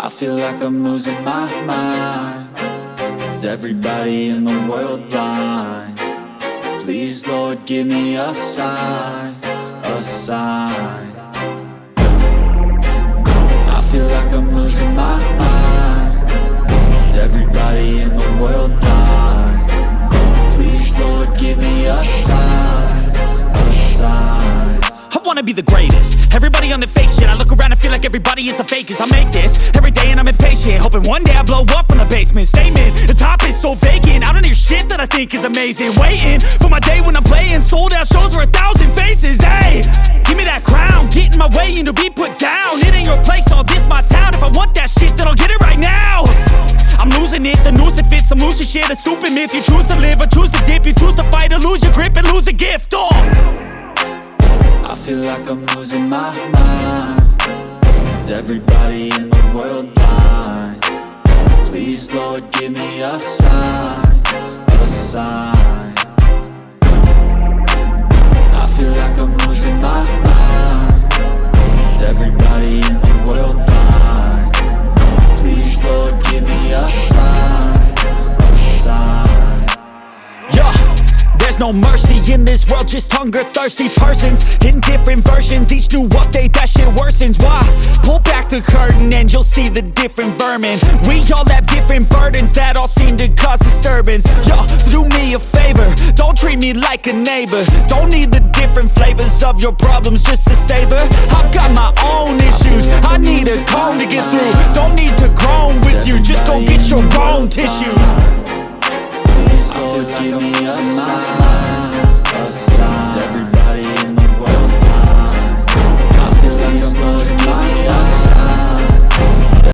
I feel like I'm losing my mind. Is everybody in the world blind? Please, Lord, give me a sign, a sign. I feel like I'm losing my mind. Is everybody in the world blind? Please, Lord, give me a sign, a sign. I wanna be the greatest. Everybody on the fake shit. I look around and feel like everybody is the fakest. I make this every day and I'm impatient, hoping one day I blow up from the basement. Statement, the top is so vacant. I don't hear shit that I think is amazing. Waiting for my day when I'm playing sold out shows for 1,000 faces. Hey, give me that crown, get in my way and to be put down. It ain't your place, all this my town. If I want that shit, then I'll get it right now. I'm losing it, the noose it fits. I'm losing shit, a stupid myth. You choose to live or choose to dip. You choose to fight or lose your grip and lose a gift. I feel like I'm losing my mind. Is everybody in the world blind? Please, Lord, give me a sign, a sign. I feel like I'm losing my mind. Is everybody in the world blind? Please, Lord, give me a sign, a sign. Yeah. There's no mercy in this world, just hunger-thirsty persons in different versions. Each new update, that shit worsens. Why? Pull back the curtain and you'll see the different vermin. We all have different burdens that all seem to cause disturbance. Yo, so do me a favor, don't treat me like a neighbor. Don't need the different flavors of your problems just to savor. I've got my own issues, I need a comb to get through. Don't need to groan with you, just go get your own tissue. I feel like give me a sign, a sign. Is everybody in the world blind? I feel like I'm losing my mind.